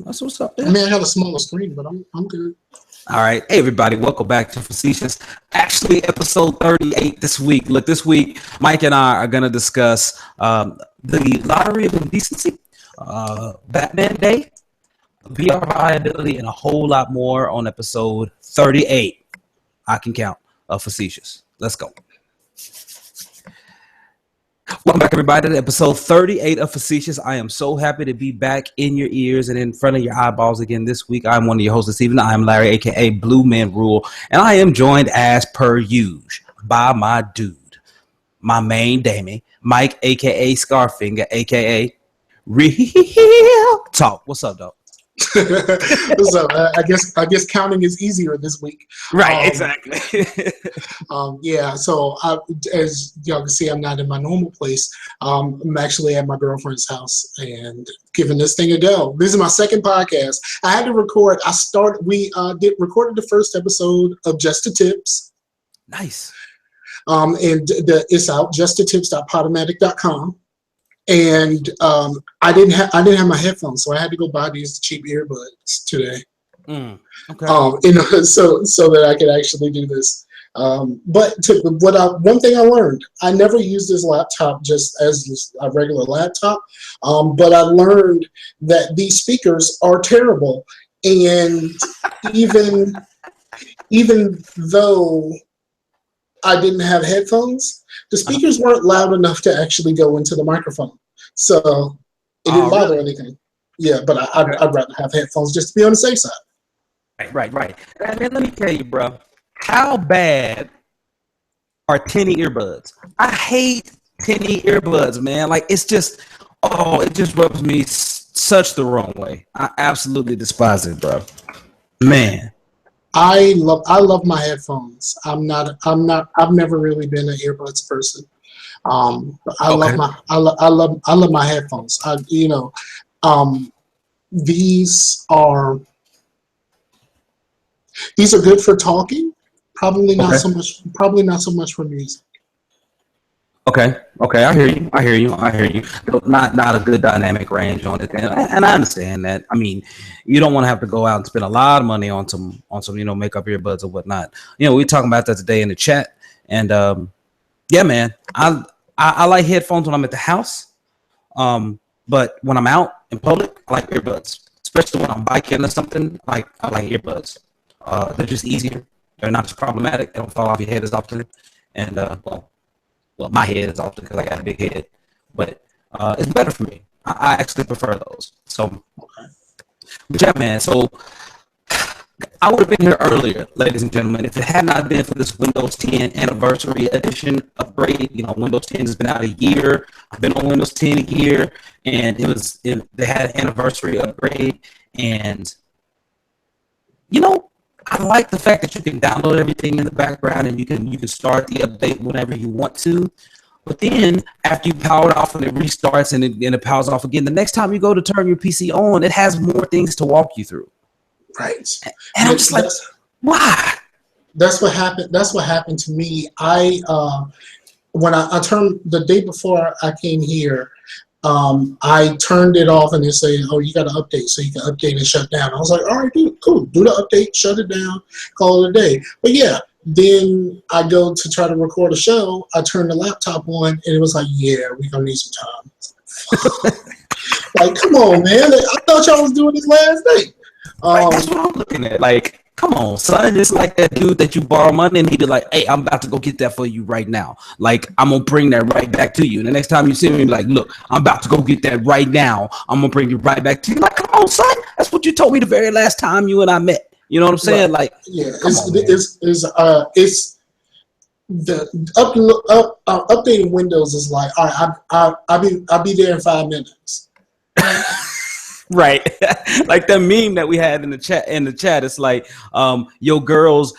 That's what's up there. I mean, I have a smaller screen, but I'm good. All right. Hey, everybody. Welcome back to Facetious. Actually, episode 38 this week. Look, this week, Mike and I are going to discuss the Lottery of Indecency, Batman Day, VR viability, and a whole lot more on episode 38. I can count of Facetious. Let's go. Welcome back, everybody, to episode 38 of Facetious. I am so happy to be back in your ears and in front of your eyeballs again this week. I'm one of your hosts this evening. I am Larry, a.k.a. Bluemanrule, and I am joined as per usual by my dude, my main damie, Mike, a.k.a. Scarfinger, a.k.a. Real Talk. What's up, dog? What's up? I guess counting is easier this week. Right, exactly. Yeah, so as y'all can see, I'm not in my normal place. I'm actually at my girlfriend's house and giving this thing a go. This is my second podcast. I had to record. We recorded the first episode of Just the Tips. Nice. And it's out, justthetips.podomatic.com. And I didn't have my headphones, so I had to go buy these cheap earbuds today. Okay. So that I could actually do this. But one thing I learned, I never used this laptop just as a regular laptop. But I learned that these speakers are terrible, and even though I didn't have headphones, the speakers weren't loud enough to actually go into the microphone. So it didn't bother anything. Yeah, but I'd rather have headphones just to be on the safe side. Right. And then let me tell you, bro, how bad are tinny earbuds? I hate tinny earbuds, man. Like, it just rubs me such the wrong way. I absolutely despise it, bro. Man. I love my headphones. I've never really been an earbuds person. I love my headphones. These are good for talking. Probably not so much for music. Okay, I hear you. Not a good dynamic range on it, and I understand that. I mean, you don't want to have to go out and spend a lot of money on some makeup earbuds or whatnot. We were talking about that today in the chat, and yeah, man, I like headphones when I'm at the house, but when I'm out in public, I like earbuds, especially when I'm biking or something. I like earbuds. They're just easier. They're not as problematic. They don't fall off your head as often, and well, my head is often because I got a big head, but it's better for me. I actually prefer those. So, but yeah, man. So I would have been here earlier, ladies and gentlemen, if it had not been for this Windows 10 anniversary edition upgrade. Windows 10 has been out a year. I've been on Windows 10 a year, and they had an anniversary upgrade, and I like the fact that you can download everything in the background and you can start the update whenever you want to. But then after you power it off and it restarts and it powers off again, the next time you go to turn your PC on, it has more things to walk you through. Right. And I'm just like, why? That's what happened. That's what happened to me. When I turned the day before I came here, I turned it off and it said, "Oh, you got to update, so you can update and shut down." I was like, "All right, dude, cool. Do the update, shut it down, call it a day." But yeah, then I go to try to record a show. I turn the laptop on and it was like, "Yeah, we're gonna need some time." Like, come on, man! I thought y'all was doing this last night. That's what I'm looking at. Like, come on, son. It's like that dude that you borrow money and he'd be like, "Hey, I'm about to go get that for you right now. Like, I'm going to bring that right back to you." And the next time you see me, like, "Look, I'm about to go get that right now. I'm going to bring it right back to you." Like, come on, son. That's what you told me the very last time you and I met. You know what I'm saying? Right. Like, yeah, it's the updating Windows is like, all right, I'll be there in 5 minutes. Right. Like the meme that we had in the chat, it's like, yo girls,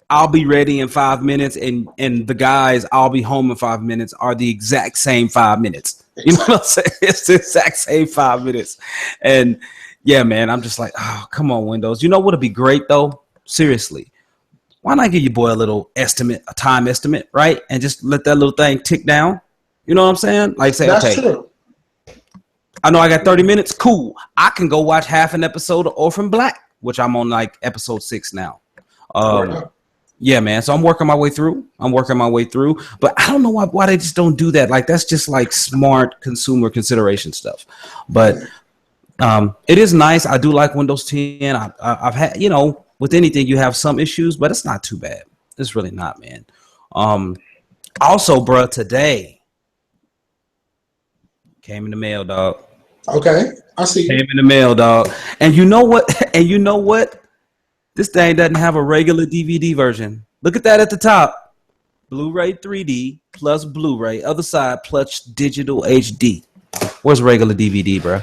I'll be ready in 5 minutes, and the guys, I'll be home in 5 minutes, are the exact same 5 minutes. You know what I'm saying? It's the exact same 5 minutes. And yeah, man, I'm just like, oh, come on, Windows. You know what would be great though? Seriously. Why not give your boy a little estimate, a time estimate, right? And just let that little thing tick down. You know what I'm saying? Like, say, that's okay, true. I know I got 30 minutes. Cool. I can go watch half an episode of Orphan Black, which I'm on like episode 6 now. Yeah, man. So I'm working my way through. But I don't know why they just don't do that. Like that's just like smart consumer consideration stuff. But it is nice. I do like Windows 10. I've had, with anything you have some issues, but it's not too bad. It's really not, man. Also, bro, today came in the mail, dog. Okay, I see. Came in the mail, dog. And you know what? This thing doesn't have a regular DVD version. Look at that at the top. Blu-ray 3D plus Blu-ray. Other side plus digital HD. Where's regular DVD, bro?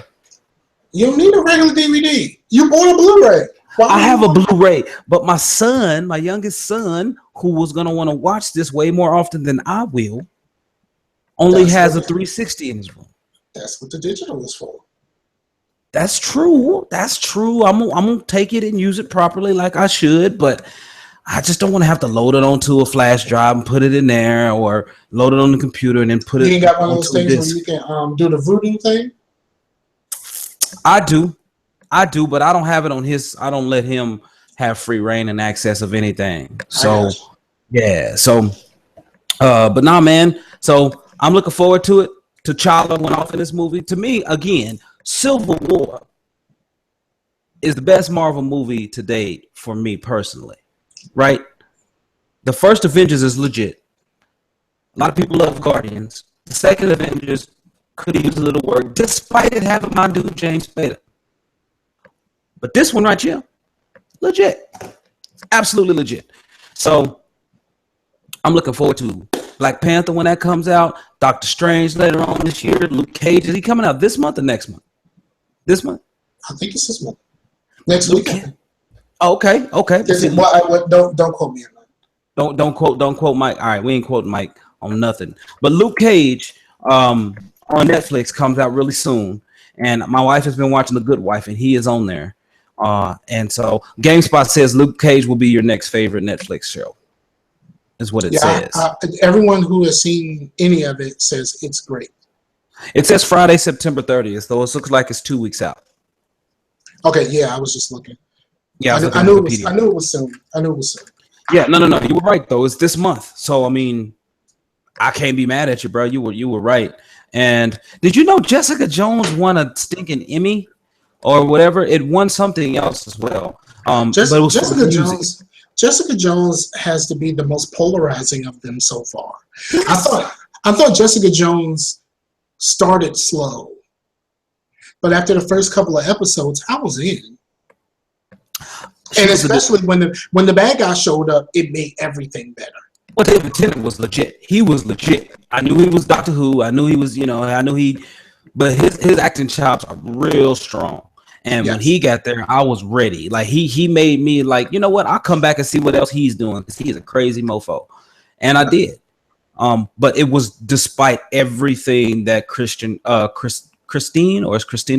You don't need a regular DVD. You bought a Blu-ray. I have a Blu-ray, but my youngest son, who was going to want to watch this way more often than I will, only has a 360 in his room. That's what the digital is for. That's true. I'm gonna take it and use it properly like I should, but I just don't want to have to load it onto a flash drive and put it in there, or load it on the computer and then put it. You ain't got one of those things where you can do the voodoo thing? I do, but I don't have it on his. I don't let him have free reign and access of anything. So yeah. So, but nah, man. So I'm looking forward to it. T'Challa went off in this movie. To me, again, Civil War is the best Marvel movie to date for me personally, right? The first Avengers is legit. A lot of people love Guardians. The second Avengers could have used a little work, despite it having my dude James Spader. But this one right here, legit. Absolutely legit. So I'm looking forward to Black Panther when that comes out. Doctor Strange later on this year. Luke Cage, is he coming out this month or next month? This month? I think it's this month. Next weekend. Okay. Don't quote me on that. Don't quote Mike. All right, we ain't quoting Mike on nothing. But Luke Cage on Netflix comes out really soon. And my wife has been watching The Good Wife, and he is on there. And so GameSpot says Luke Cage will be your next favorite Netflix show. Is what it says. Everyone who has seen any of it says it's great. It says Friday, September 30th, though it looks like it's 2 weeks out. Okay, yeah, I was just looking. Yeah, I knew it was soon. Yeah, no. You were right though. It's this month. So I mean, I can't be mad at you, bro. You were right. And did you know Jessica Jones won a stinking Emmy or whatever? It won something else as well. But it was Jessica Jones has to be the most polarizing of them so far. I thought Jessica Jones started slow, but after the first couple of episodes, I was in. And especially when the bad guy showed up, it made everything better. Well, David Tennant was legit. He was legit. I knew he was Doctor Who. I knew he was, but his acting chops are real strong. And when he got there, I was ready. Like he made me like, you know what? I'll come back and see what else he's doing because he's a crazy mofo, and I did. But it was despite everything that Christina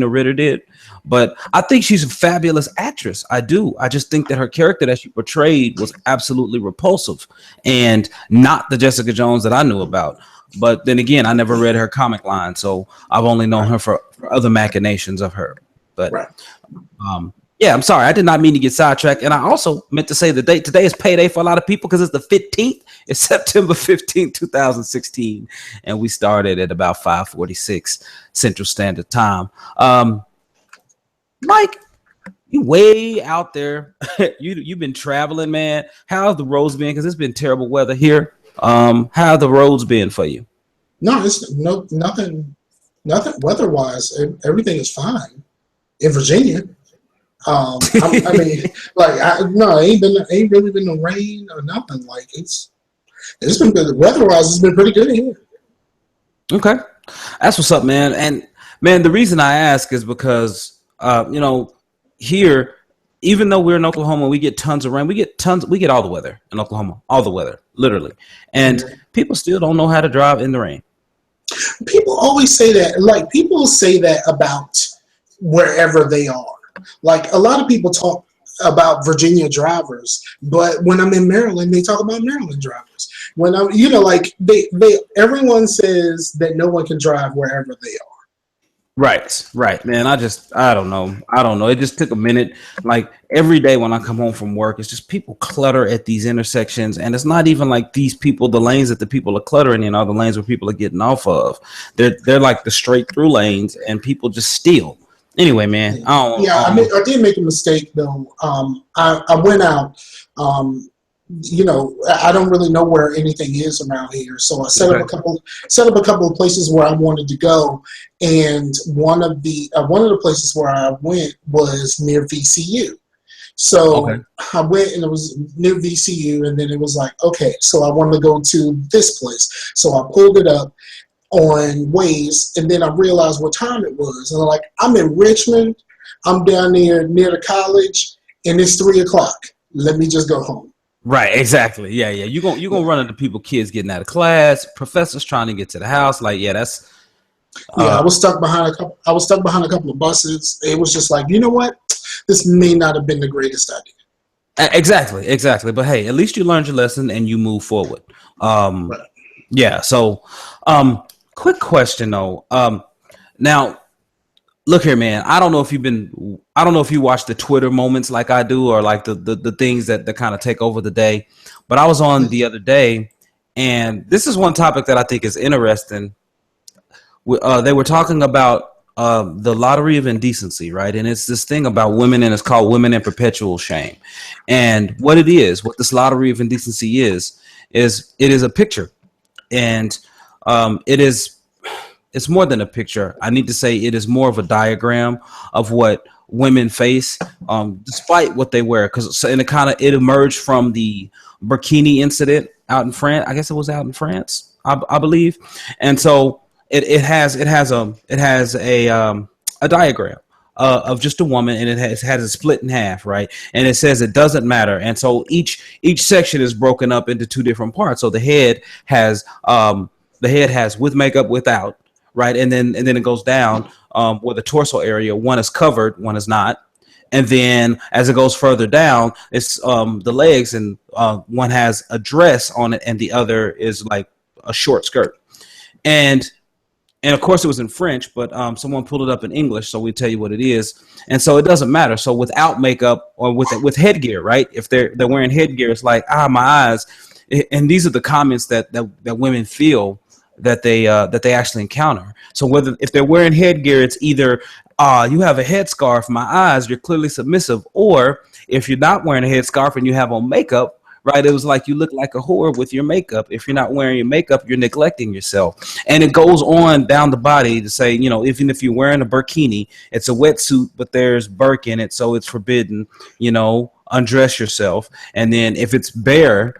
Ritter did. But I think she's a fabulous actress. I do. I just think that her character that she portrayed was absolutely repulsive and not the Jessica Jones that I knew about. But then again, I never read her comic line, so I've only known her for other machinations of her. But yeah, I'm sorry. I did not mean to get sidetracked. And I also meant to say the date today is payday for a lot of people because it's the 15th. It's September 15th, 2016. And we started at about 5:46 Central Standard Time. Mike, you way out there. You've been traveling, man. How's the roads been? Because it's been terrible weather here. How have the roads been for you? No, it's nothing weather-wise. Everything is fine. In Virginia, I mean, like, ain't really been no rain or nothing. Like, it's been good. Weather-wise, it's been pretty good here. Okay, that's what's up, man. And man, the reason I ask is because here, even though we're in Oklahoma, we get tons of rain. We get all the weather in Oklahoma, all the weather, literally. And people still don't know how to drive in the rain. People always say that. Like, people say that about wherever they are. Like, a lot of people talk about Virginia drivers, but when I'm in Maryland, they talk about Maryland drivers. When I'm, like, everyone says that no one can drive wherever they are. Right, man. I don't know. It just took a minute. Like every day when I come home from work, it's just people clutter at these intersections, and it's not even like these people, the lanes that the people are cluttering in are the lanes where people are getting off of. They're like the straight through lanes, and people just steal. Anyway, man, Yeah, I don't know. I did make a mistake though. I went out. I don't really know where anything is around here, so I Okay. set up a couple of places where I wanted to go, and one of the places where I went was near VCU. Okay. So I went and it was near VCU, and then it was like, okay, so I wanted to go to this place. So I pulled it up on Waze, and then I realized what time it was. And I'm like, I'm in Richmond. I'm down there near the college, and it's 3 o'clock. Let me just go home. Right, exactly. Yeah, yeah. You Yeah, gonna run into people, kids getting out of class, professors trying to get to the house. Like, yeah, that's yeah. uh I was stuck behind a couple of buses. It was just like, you know what? This may not have been the greatest idea. exactly. But hey, at least you learned your lesson and you move forward. Um, But yeah. So, quick question though. Now look here, man. I don't know if you watch the Twitter moments like I do, or like the things that kind of take over the day. But I was on the other day, and this is one topic that I think is interesting. They were talking about the lottery of indecency, right? And it's this thing about women, and it's called women in perpetual shame. And what this lottery of indecency is it is a picture, and it is it's more than a picture. I need to say it is more of a diagram of what women face, despite what they wear. Because and it emerged from the burkini incident out in France. I guess it was out in France, I believe. And so it has a diagram. Of just a woman, and it has it split in half, right? And it says it doesn't matter, and so each section is broken up into two different parts. So the head has with makeup, without, right? And then it goes down where the torso area, one is covered, one is not. And then as it goes further down, it's the legs, and one has a dress on it, and the other is like a short skirt. And and of course it was in French, but someone pulled it up in English, so we tell you what it is. And so it doesn't matter. So without makeup or with headgear, right? If they're wearing headgear, it's like my eyes. And these are the comments that women feel that they actually encounter. So whether if they're wearing headgear, it's either you have a headscarf, my eyes, you're clearly submissive, or if you're not wearing a headscarf and you have on makeup, right? It was like you look like a whore with your makeup. If you're not wearing your makeup, you're neglecting yourself. And it goes on down the body to say, even if you're wearing a burkini, it's a wetsuit, but there's burk in it, so it's forbidden, undress yourself. And then if it's bare,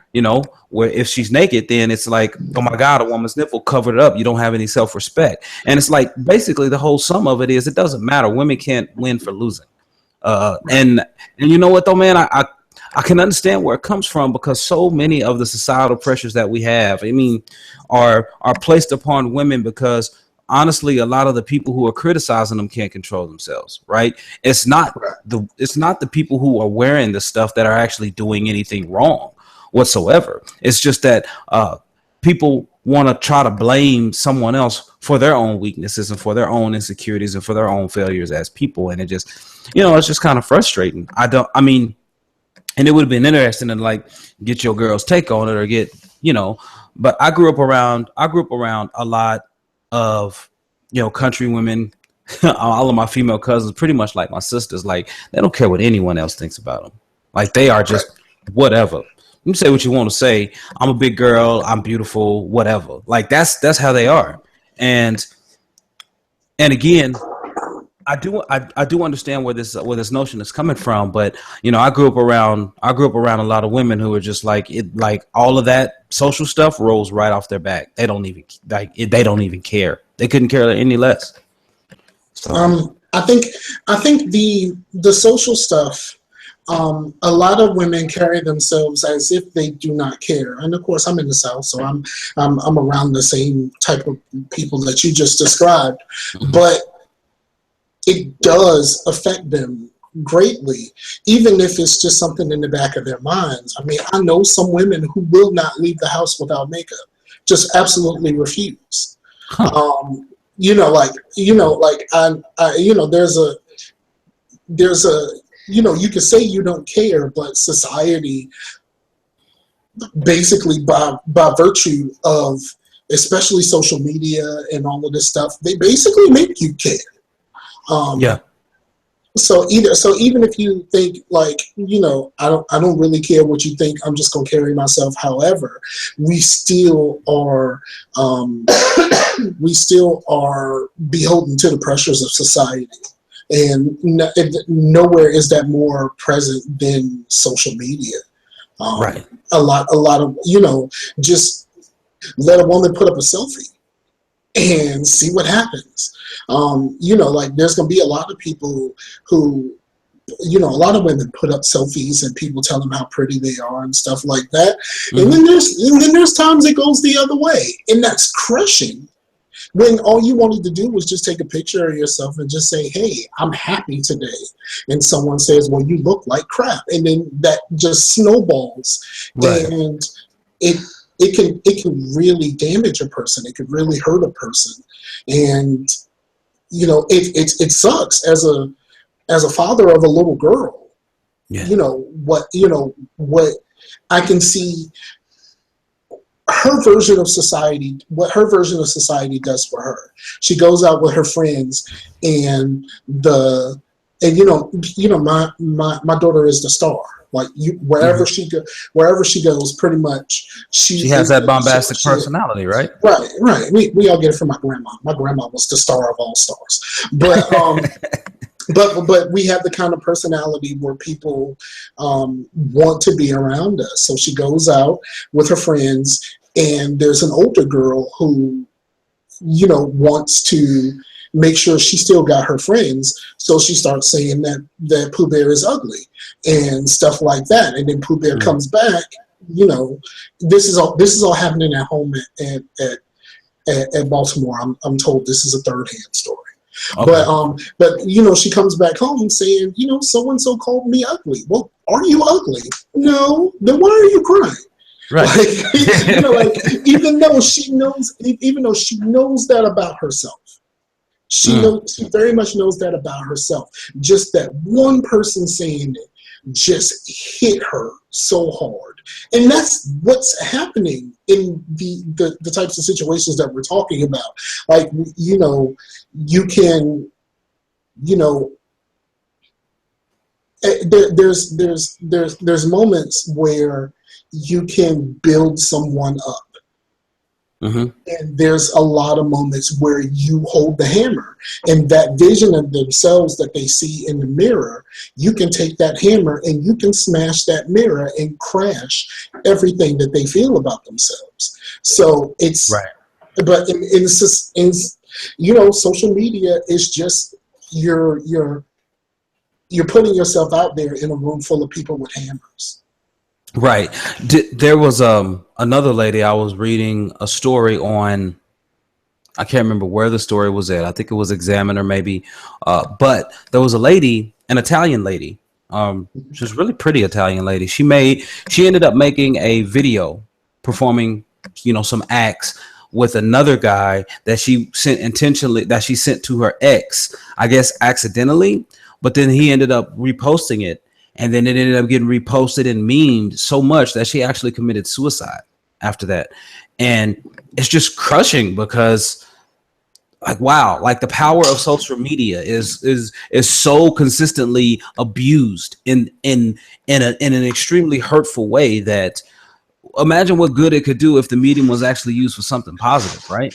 where if she's naked, then it's like, oh my God, a woman's nipple covered it up. You don't have any self-respect. And it's like basically the whole sum of it is it doesn't matter. Women can't win for losing. Uh, right, and and you know what though, man, I can understand where it comes from, because so many of the societal pressures that we have, I mean, are placed upon women because honestly, a lot of the people who are criticizing them can't control themselves, right? right, It's not the people who are wearing the stuff that are actually doing anything wrong whatsoever. It's just that people want to try to blame someone else for their own weaknesses and for their own insecurities and for their own failures as people, and it just, it's just kind of frustrating. I mean, and it would have been interesting to like get your girl's take on it, or get, but I grew up around a lot of, country women. All of my female cousins, pretty much like my sisters, like they don't care what anyone else thinks about them. Like they are right. just whatever. You say what you want to say. I'm a big girl, I'm beautiful, whatever. Like that's how they are. And and again, I do understand where this notion is coming from, but I grew up around a lot of women who are just like it, like all of that social stuff rolls right off their back. They don't even they don't even care. They couldn't care any less. So I think the social stuff. A lot of women carry themselves as if they do not care, and of course, I'm in the South, so I'm around the same type of people that you just described, mhm. but it does affect them greatly, even if it's just something in the back of their minds. I mean, I know some women who will not leave the house without makeup, just absolutely refuse. Huh. Um, there's a, you can say you don't care, but society, basically by virtue of especially social media and all of this stuff, they basically make you care. Yeah. So even if you think like, I don't really care what you think, I'm just gonna carry myself. However, we still are beholden to the pressures of society, and nowhere is that more present than social media. Right. A lot of, just let a woman put up a selfie and see what happens. Like there's going to be a lot of people who, a lot of women put up selfies and people tell them how pretty they are and stuff like that. Mm-hmm. And then there's times it goes the other way, and that's crushing. When all you wanted to do was just take a picture of yourself and just say, hey, I'm happy today. And someone says, well, you look like crap. And then that just snowballs. Right. And it can really damage a person. It could really hurt a person. And, it sucks as a father of a little girl. Yeah. What I can see what her version of society does for her. She goes out with her friends, and my daughter is the star. Like wherever she goes, pretty much she has that bombastic personality, right? Right. We all get it from my grandma. My grandma was the star of all stars, but but we have the kind of personality where people want to be around us. So she goes out with her friends, and there's an older girl who, wants to make sure she still got her friends. So she starts saying that Pooh Bear is ugly and stuff like that. And then Pooh Bear comes back. This is all happening at home at Baltimore. I'm told this is a third-hand story. Okay. But she comes back home saying, so-and-so called me ugly. Well, are you ugly? No. Then why are you crying? Right. Even though she knows that about herself, she very much knows that about herself. Just that one person saying it just hit her so hard. And that's what's happening in the types of situations that we're talking about. Like, you can, there's moments where you can build someone up. Mm-hmm. And there's a lot of moments where you hold the hammer, and that vision of themselves that they see in the mirror, you can take that hammer and you can smash that mirror and crash everything that they feel about themselves. So it's right. But in social media is just you're putting yourself out there in a room full of people with hammers. Right. There was another lady, I was reading a story on, I can't remember where the story was at. I think it was Examiner maybe. But there was a lady, an Italian lady. She was a really pretty Italian lady. She ended up making a video performing, some acts with another guy that she sent to her ex, I guess accidentally, but then he ended up reposting it. And then it ended up getting reposted and memed so much that she actually committed suicide after that. And it's just crushing because, like, wow, like the power of social media is so consistently abused in an extremely hurtful way that imagine what good it could do if the medium was actually used for something positive, right?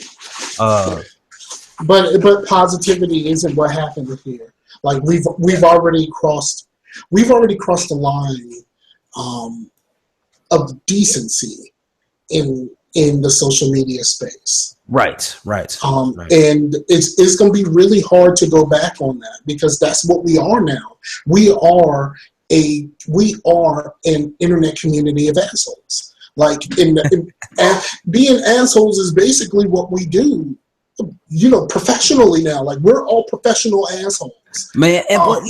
But positivity isn't what happened here. Like we've already crossed the line of decency in the social media space. Right. And it's going to be really hard to go back on that because that's what we are now. We are an internet community of assholes. Like being assholes is basically what we do, professionally now. Like we're all professional assholes. Man, well,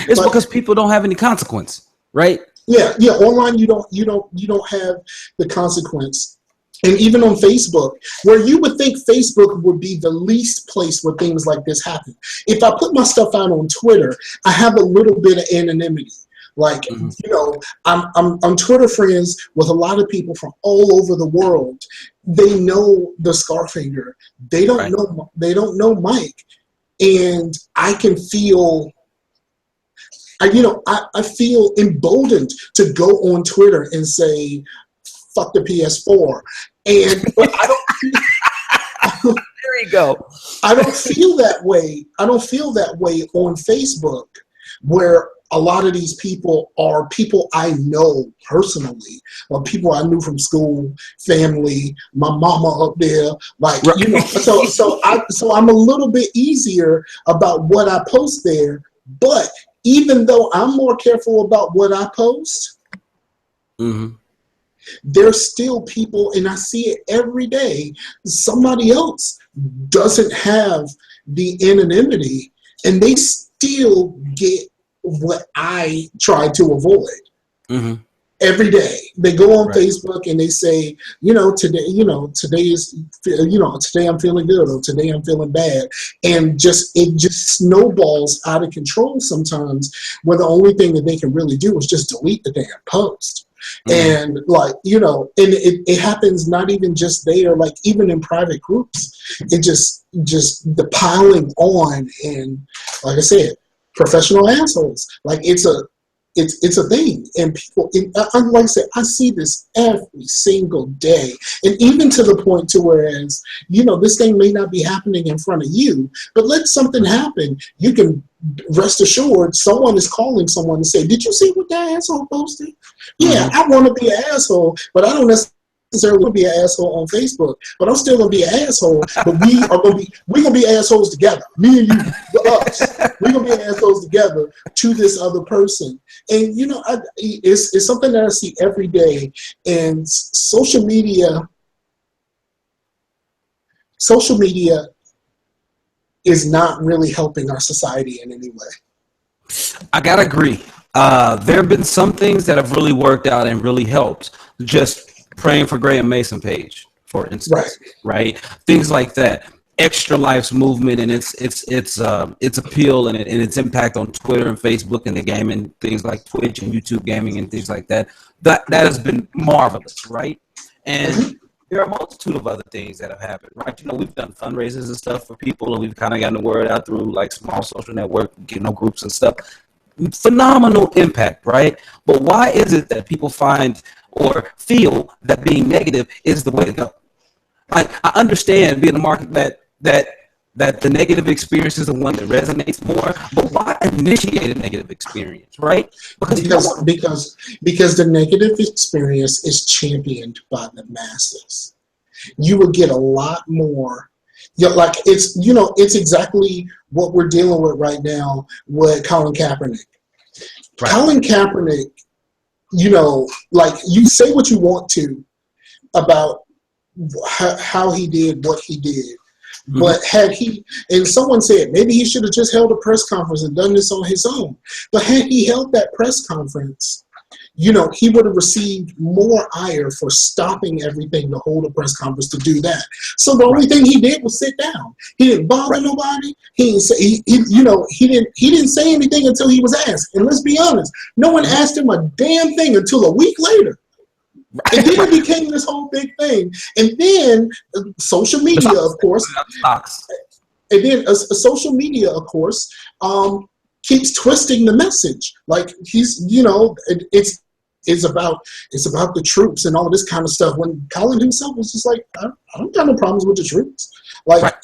it's because people don't have any consequence, right? Yeah. Online, you don't have the consequence And even on Facebook, where you would think Facebook would be the least place where things like this happen. If I put my stuff out on Twitter, I have a little bit of anonymity. Like, you know, I'm Twitter friends with a lot of people from all over the world. They know the Scarfinger. They don't know Mike. And I can feel, I feel emboldened to go on Twitter and say, fuck the PS4. But I don't there you go. I don't feel that way. I don't feel that way on Facebook, where a lot of these people are people I know personally, or people I knew from school, family, my mama up there, like, you know. So I'm a little bit easier about what I post there. But even though I'm more careful about what I post, there's still people, and I see it every day, somebody else doesn't have the anonymity, and they still get what I try to avoid. Every day they go on Facebook and they say, today I'm feeling good, or today I'm feeling bad. And it just snowballs out of control sometimes, where the only thing that they can really do is just delete the damn post. And and it happens not even just there, like even in private groups, it just the piling on, and like I said, professional assholes. Like it's a thing, and people. Like I said, I see this every single day, and even to the point to whereas this thing may not be happening in front of you, but let something happen, you can rest assured someone is calling someone and say, "Did you see what that asshole posted?" Yeah, I want to be an asshole, but I don't necessarily want to be an asshole on Facebook. But I'm still gonna be an asshole. But we're gonna be assholes together. Me and you, us. We're gonna be assholes together to this other person. And it's something that I see every day. And social media is not really helping our society in any way. I gotta agree. There have been some things that have really worked out and really helped. Just praying for Graham Mason page, for instance, right? Things like that. Extra Life's movement and its appeal and its impact on Twitter and Facebook and the gaming, things like Twitch and YouTube gaming and things like that. That has been marvelous, right? And there are a multitude of other things that have happened, right? We've done fundraisers and stuff for people, and we've kind of gotten the word out through like small social network, groups and stuff. Phenomenal impact, right? But why is it that people find or feel that being negative is the way to go? I understand being a market that the negative experience is the one that resonates more, but why initiate a negative experience, right? Because the negative experience is championed by the masses. You will get a lot more. It's exactly what we're dealing with right now with Colin Kaepernick. Right. Colin Kaepernick, you say what you want to about how he did what he did. But had he, and someone said maybe he should have just held a press conference and done this on his own. But had he held that press conference, he would have received more ire for stopping everything to hold a press conference to do that. So the only thing he did was sit down. He didn't bother nobody. He didn't say he didn't say anything until he was asked. And let's be honest, no one asked him a damn thing until a week later. And then it became this whole big thing. And then social media, of course. And then social media, of course, keeps twisting the message. Like he's, it's about the troops and all this kind of stuff. When Colin himself was just like, I don't got no problems with the troops. Like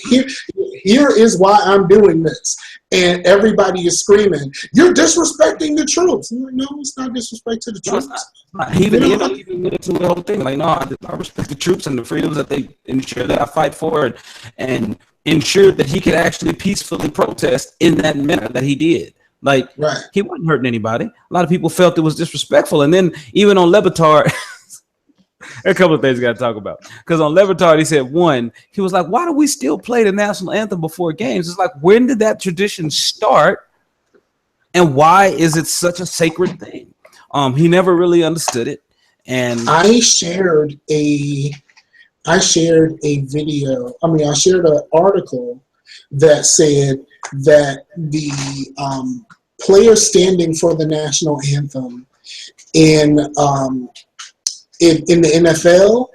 here is why I'm doing this. And everybody is screaming, "You're disrespecting the troops." I'm like, no, it's not disrespect to the troops. He even went into the whole thing. Like, no, I respect the troops and the freedoms that they ensure that I fight for, and ensured that he could actually peacefully protest in that manner that he did. Like, he wasn't hurting anybody. A lot of people felt it was disrespectful. And then even on Levitard, a couple of things we got to talk about. Because on Levitard, he said, he was like, why do we still play the national anthem before games? It's like, when did that tradition start? And why is it such a sacred thing? He never really understood it. And I shared a I shared a video. I shared an article that said that the players standing for the national anthem in the NFL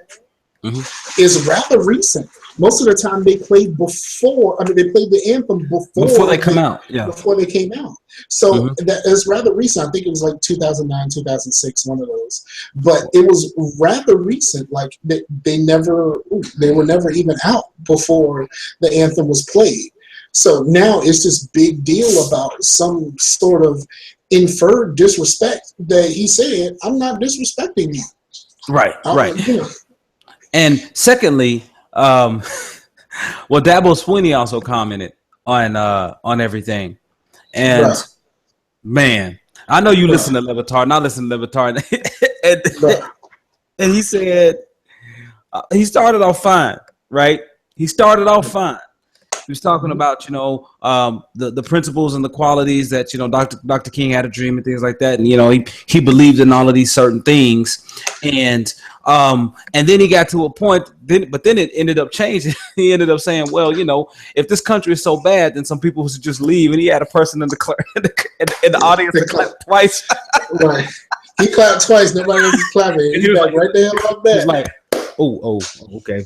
is rather recent. Most of the time, they played before. They played the anthem before they come out. Yeah, before they came out. So that is rather recent. I think it was like 2009, 2006, one of those. But it was rather recent. Like they were never even out before the anthem was played. So now it's this big deal about some sort of inferred disrespect that he said, "I'm not disrespecting you." Right. And secondly, Dabo Sweeney also commented on everything, and man, I know you listen to Levitard, and I listen to Levitard, and he said he started off fine, right? He started off fine. He was talking about, the principles and the qualities that, Dr. King had a dream and things like that. And, he believed in all of these certain things. And then he got to a point, but then it ended up changing. He ended up saying, well, if this country is so bad, then some people should just leave. And he had a person in the audience that clapped twice. Right. He clapped twice. Nobody else was clapping. He was like right there like that. He was like, oh, okay.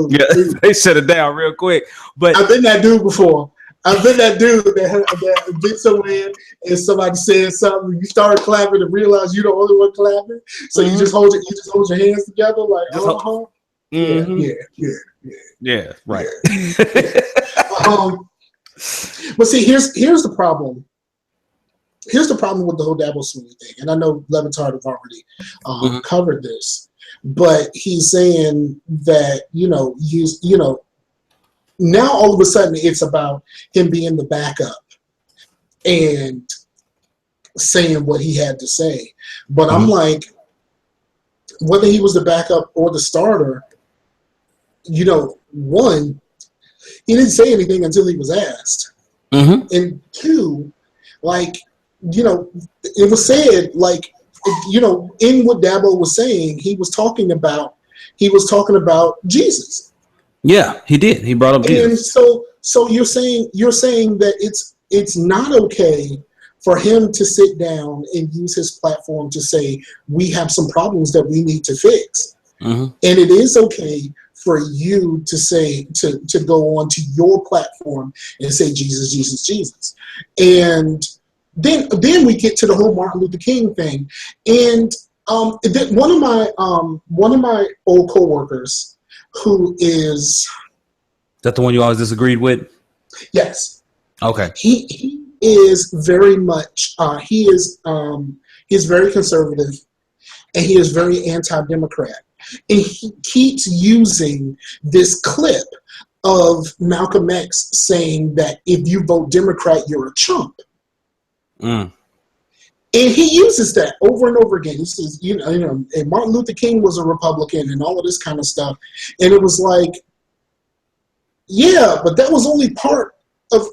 Yeah, they shut it down real quick. But I've been that dude before. I've been that dude that been somewhere and somebody said something. You start clapping and realize you're the only one clapping. So you just hold your hands together like, yeah, right. But see, here's the problem. Here's the problem with the whole Dabo Sweeney thing, and I know Levitard have already covered this. But he's saying that, now all of a sudden it's about him being the backup and saying what he had to say. But I'm like, whether he was the backup or the starter, one, he didn't say anything until he was asked. And two, like, it was said, like, in what Dabo was saying, he was talking about Jesus. Yeah, he did. He brought up Jesus. And so you're saying that it's not okay for him to sit down and use his platform to say we have some problems that we need to fix, and it is okay for you to say to go onto your platform and say Jesus, Jesus, Jesus, and then we get to the whole Martin Luther King thing, and one of my old coworkers, who is that the one you always disagreed with? Yes. Okay. He is very much he's very conservative, and he is very anti-democrat, and he keeps using this clip of Malcolm X saying that if you vote Democrat, you're a chump. And he uses that over and over again. He says, and Martin Luther King was a Republican and all of this kind of stuff. And it was like, yeah, but that was only part of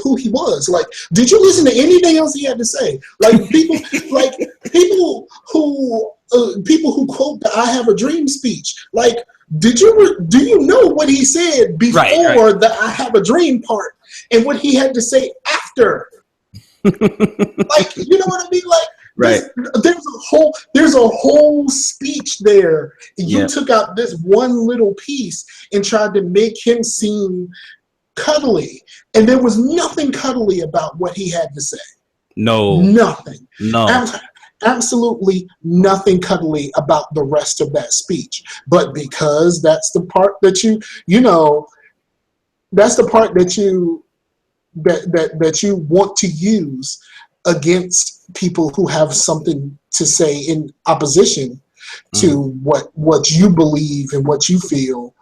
who he was. Like, did you listen to anything else he had to say? Like people who quote the "I Have a Dream" speech. Like, do you know what he said before the "I Have a Dream" part and what he had to say after? Like, you know what I mean? Like, there's a whole speech there. You took out this one little piece and tried to make him seem cuddly, and there was nothing cuddly about what he had to say. Nothing. Absolutely nothing cuddly about the rest of that speech. But because that's the part that that's the part that you want to use against people who have something to say in opposition to what you believe and what you feel,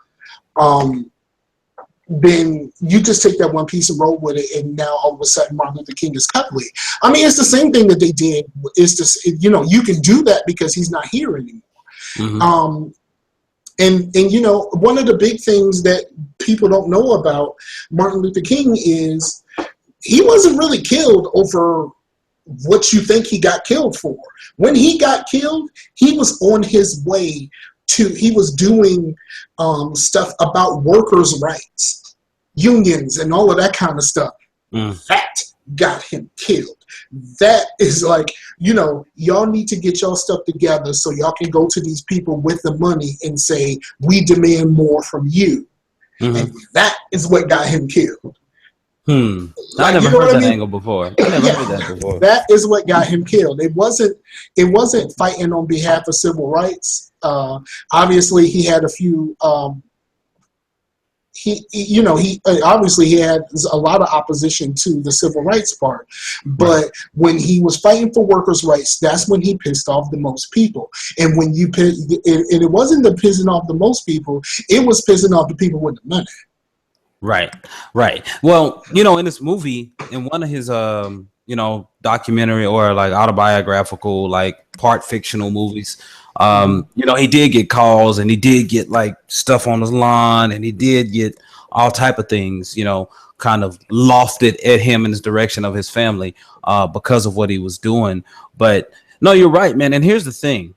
then you just take that one piece and roll with it, and now all of a sudden Martin Luther King is cuddly. I mean, it's the same thing that they did. It's just, you can do that because he's not here anymore. And one of the big things that people don't know about Martin Luther King is he wasn't really killed over what you think he got killed for. When he got killed, he was on his way he was doing stuff about workers' rights, unions, and all of that kind of stuff. That got him killed. That is like, you know, y'all need to get y'all stuff together so y'all can go to these people with the money and say, we demand more from you. And that is what got him killed. I Like, never you know heard what I that mean? angle before. I never heard that before. That is what got him killed. It wasn't fighting on behalf of civil rights. Obviously, he had a few. Obviously he had a lot of opposition to the civil rights part, but when he was fighting for workers' rights, that's when he pissed off the most people. And when you it wasn't the pissing off the most people, it was pissing off the people with the money. Right. Well, you know, in this movie, in one of his documentary or like autobiographical, like part fictional movies, you know, he did get calls and he did get like stuff on his lawn and he did get all type of things, you know, kind of lofted at him in his direction of his family because of what he was doing. But no, you're right, man. And here's the thing.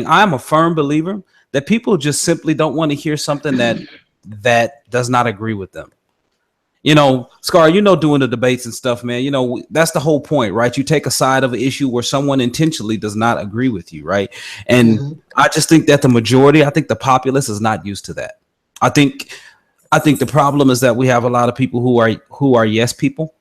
I'm a firm believer that people just simply don't want to hear something that does not agree with them. You know, Scar, you know, doing the debates and stuff, man, you know, that's the whole point, right? You take a side of an issue where someone intentionally does not agree with you, right? And I just think that I think the populace is not used to that. I think the problem is that we have a lot of people who are yes people.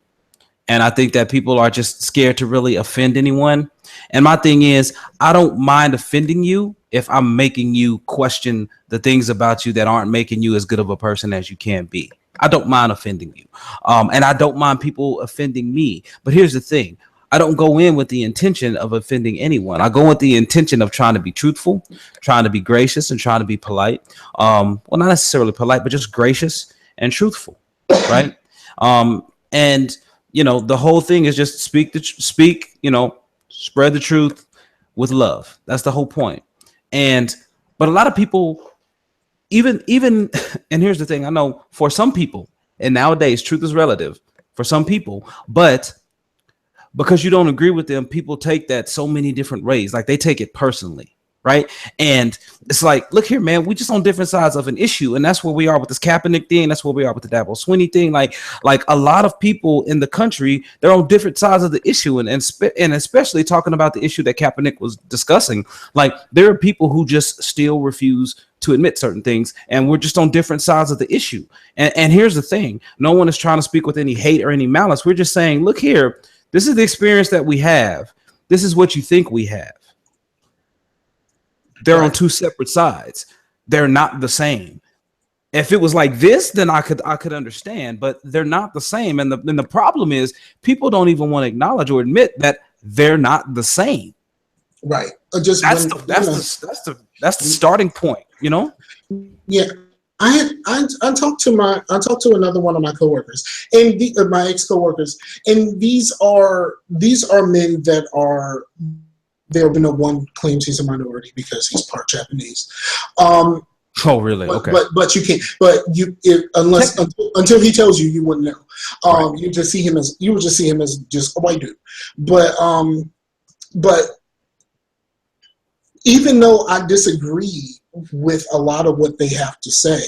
And I think that people are just scared to really offend anyone. And my thing is, I don't mind offending you if I'm making you question the things about you that aren't making you as good of a person as you can be. I don't mind offending you. And I don't mind people offending me. But here's the thing. I don't go in with the intention of offending anyone. I go with the intention of trying to be truthful, trying to be gracious, and trying to be polite. Well, not necessarily polite, but just gracious and truthful, right? And you know, the whole thing is just speak, you know, spread the truth with love. That's the whole point. But a lot of people, even, and here's the thing, I know for some people, and nowadays truth is relative for some people, but because you don't agree with them, people take that so many different ways. Like they take it personally. Right. And it's like, look here, man, we just on different sides of an issue. And that's where we are with this Kaepernick thing. That's where we are with the Dabo Sweeney thing. Like a lot of people in the country, they're on different sides of the issue. And especially talking about the issue that Kaepernick was discussing. Like there are people who just still refuse to admit certain things. And we're just on different sides of the issue. And here's the thing. No one is trying to speak with any hate or any malice. We're just saying, look here, this is the experience that we have. This is what you think we have. They're on two separate sides. They're not the same. If it was like this, then I could understand, but they're not the same. And the problem is people don't even want to acknowledge or admit that they're not the same. Right. That's the starting point, you know? Yeah. I talked to another one of my coworkers and my ex-coworkers, and these are men that are. There have been one claims he's a minority because he's part Japanese. Oh, really? Okay. But you can't. But until he tells you, you wouldn't know. Right. You would just see him as just a white dude. But even though I disagree with a lot of what they have to say,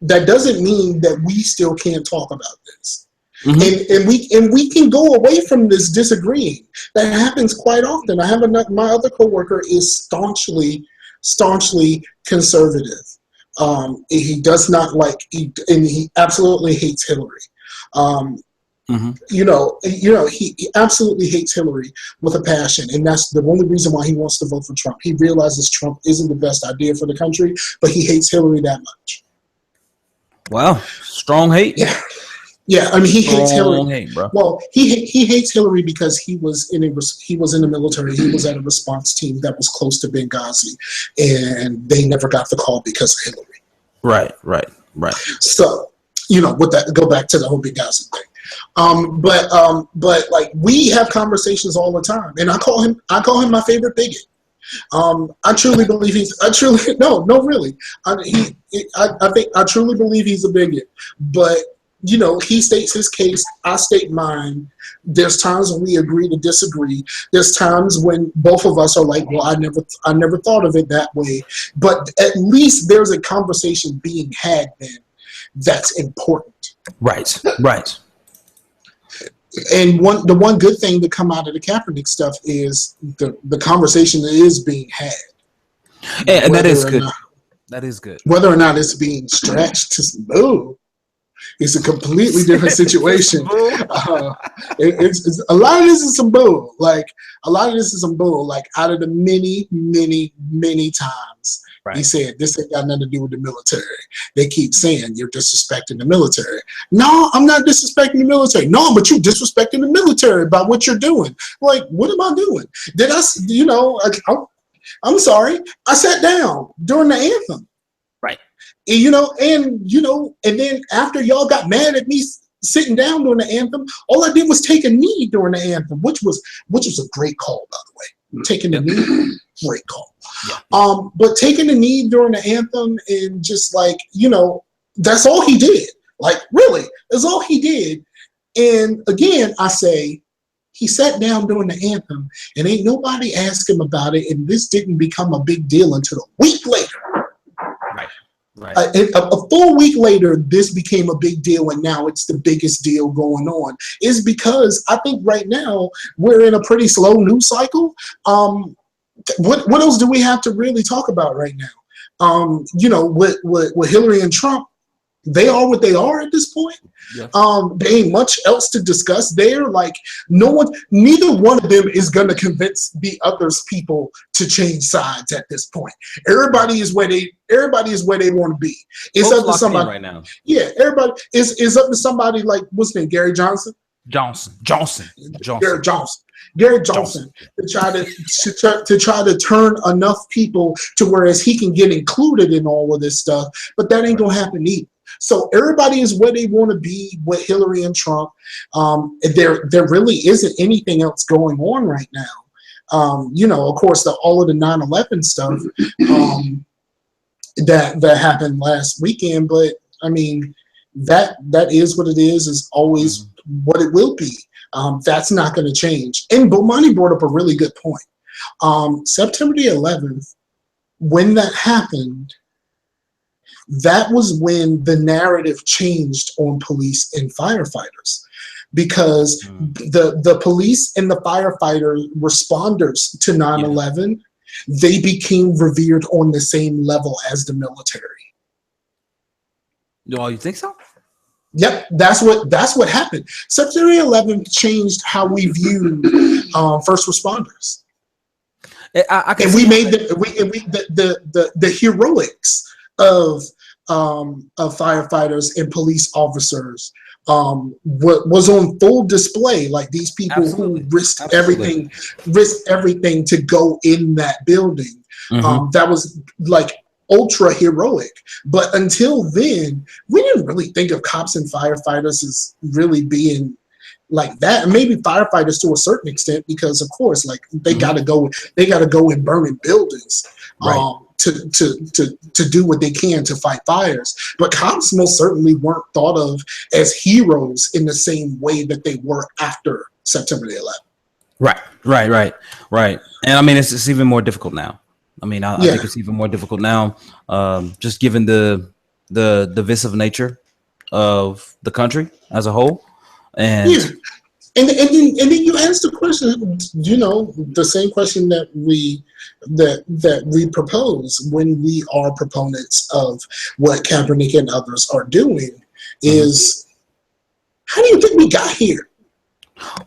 that doesn't mean that we still can't talk about this. Mm-hmm. And we can go away from this disagreeing. That happens quite often. I have my other coworker is staunchly conservative. He does not and he absolutely hates Hillary. Mm-hmm. He absolutely hates Hillary with a passion, and that's the only reason why he wants to vote for Trump. He realizes Trump isn't the best idea for the country, but he hates Hillary that much. Wow, strong hate. Yeah, I mean he hates Hillary. Hate, bro. Well, he hates Hillary because he was in the military. He was at a response team that was close to Benghazi, and they never got the call because of Hillary. Right. So, with that, go back to the whole Benghazi thing. But like we have conversations all the time, and I call him my favorite bigot. I truly believe I truly believe he's a bigot, but you know, he states his case, I state mine. There's times when we agree to disagree. There's times when both of us are like, well, I never thought of it that way. But at least there's a conversation being had then that's important. Right, right. And the one good thing to come out of the Kaepernick stuff is the conversation that is being had. And that is good. That is good. Whether or not it's being stretched to some boo, it's a completely different situation. It's a lot of this is some bull. Like a lot of this is some bull. Like out of the many times he said this ain't got nothing to do with the military. They keep saying you're disrespecting the military. No, I'm not disrespecting the military. No, but you're disrespecting the military by what you're doing. Like, what am I doing? Did I? You know, I'm sorry. I sat down during the anthem. Right. And then after y'all got mad at me sitting down during the anthem, all I did was take a knee during the anthem, which was a great call, by the way. Taking the knee, great call. Yeah. But taking the knee during the anthem and just like, you know, that's all he did. Like, really, that's all he did. And again, I say, he sat down during the anthem and ain't nobody asked him about it. And this didn't become a big deal until a week later. Right. A full week later, this became a big deal, and now it's the biggest deal going on. Is because I think right now we're in a pretty slow news cycle. What else do we have to really talk about right now? You know, with Hillary and Trump, they are what they are at this point. Yeah. There ain't much else to discuss there. Like neither one of them is gonna convince the other's people to change sides at this point. Everybody is where they want to be. It's up to somebody right now. Yeah, everybody is up to somebody like what's his name, Gary Johnson. Gary Johnson to try to turn enough people to whereas he can get included in all of this stuff, but that ain't gonna happen either. So everybody is where they want to be with Hillary and Trump. There really isn't anything else going on right now. You know, of course, all of the 9/11 stuff that happened last weekend. But I mean, that is what it is always what it will be. That's not going to change. And Bomani brought up a really good point. September the 11th, when that happened, that was when the narrative changed on police and firefighters, because the police and the firefighter responders to 9/11, they became revered on the same level as the military. Oh, you think so? Yep, that's what happened. September 11th changed how we view first responders. And we made the heroics of firefighters and police officers was on full display. Like these people who risked everything to go in that building. That was like ultra heroic. But until then, we didn't really think of cops and firefighters as really being like that. And maybe firefighters to a certain extent, because of course, like they gotta go and burn in buildings. Right. To do what they can to fight fires. But cops most certainly weren't thought of as heroes in the same way that they were after September the 11th. Right. And I mean, it's even more difficult now. I mean, I think it's even more difficult now, just given the divisive nature of the country as a whole. And And then you ask the question, you know, the same question that we propose when we are proponents of what Kaepernick and others are doing is, how do you think we got here?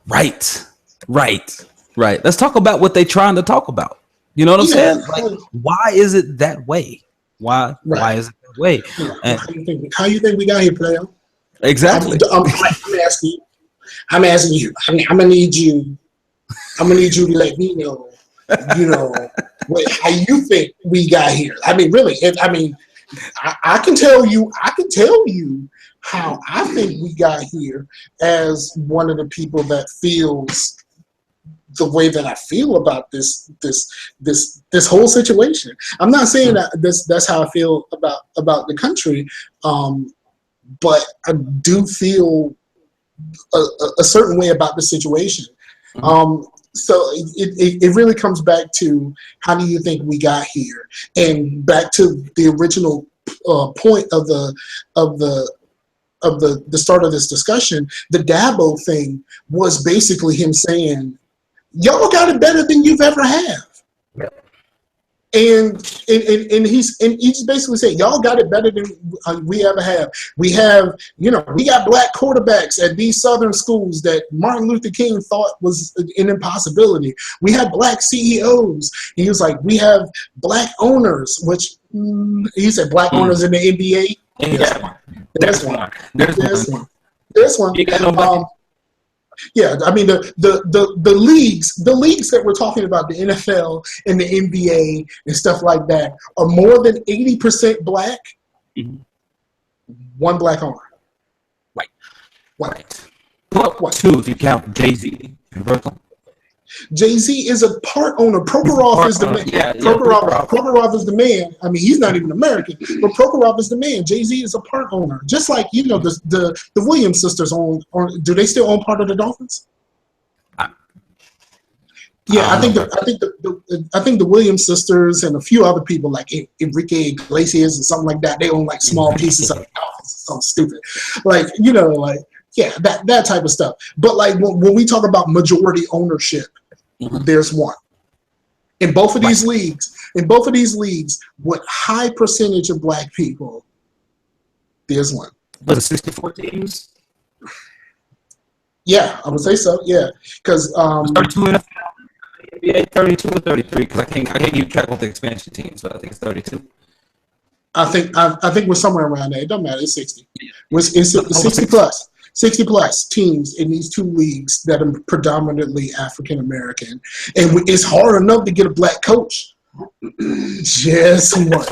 Right. Let's talk about what they're trying to talk about. You know what I'm saying? Like, why is it that way? Why is it that way? And how you think we got here, player? Exactly. I'm asking you. I'm gonna need you to let me know, you know, how you think we got here. I mean, really. I can tell you how I think we got here as one of the people that feels the way that I feel about this whole situation. I'm not saying that that's how I feel about the country. but I do feel a certain way about the situation. So it really comes back to how do you think we got here, and back to the original point of the start of this discussion. The Dabo thing was basically him saying, "Y'all got it better than you've ever had." And he's basically saying, y'all got it better than we ever have. We have, we got black quarterbacks at these southern schools that Martin Luther King thought was an impossibility. We have black CEOs. He was like, we have black owners, which he said black owners in the NBA. Yeah. There's one. Yeah, I mean the leagues that we're talking about, the NFL and the NBA and stuff like that, are more than 80% black. One black owner. Right. What? Two if you count Jay-Z and Brooklyn. Jay-Z is a part owner. Prokhorov is the man. Prokhorov is the man. I mean, he's not even American, but Prokhorov is the man. Jay-Z is a part owner. Just like, the Williams sisters own, or do they still own part of the Dolphins? Yeah, I think the Williams sisters and a few other people like Enrique Iglesias and something like that, they own like small pieces of the Dolphins. Something stupid. Yeah, that type of stuff. But like when we talk about majority ownership, there's one. In both of these leagues, with high percentage of black people, there's one. Was it 64 teams? Yeah, I would say so. Yeah, because 32 in the NBA, 32 or 33. Because I can't keep track of the expansion teams, but I think it's 32. I think we're somewhere around there. It don't matter. It's 60. It's 60 plus. 60 plus teams in these two leagues that are predominantly African American, and it's hard enough to get a black coach. Just one.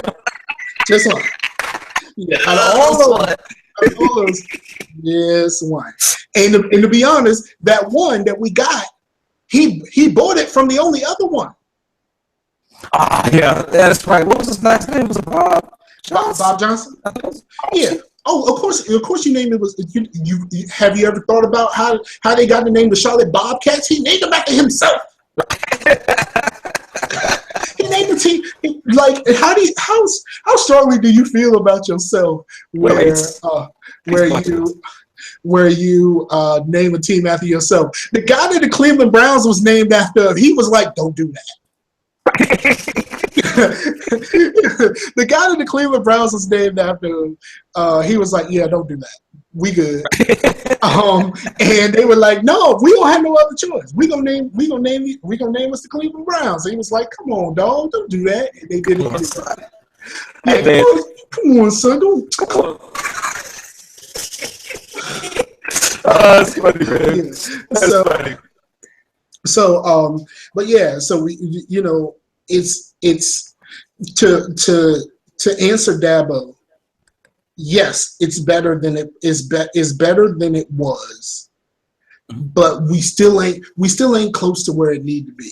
Yeah, out of all those, just one. And to be honest, that one that we got, he bought it from the only other one. Yeah, that's right. What was his last name? Was it Bob Johnson? Bob Johnson. Yeah. Oh, of course. You named it. You have you ever thought about how they got the name the Charlotte Bobcats? He named them after himself. He named the team. Like, how strongly do you feel about yourself where you name a team after yourself? The guy that the Cleveland Browns was named after, he was like, "Don't do that." The guy that the Cleveland Browns was named after, he was like, "Yeah, don't do that. We good." And they were like, "No, we don't have no other choice. We gonna name us the Cleveland Browns." And he was like, "Come on, dog, don't do that." And they did it. Yeah, come on, son, don't. That's funny, man. That's funny. So, but yeah, so we, it's to answer Dabo. Yes, it's better than it is better than it was, but we still ain't close to where it need to be.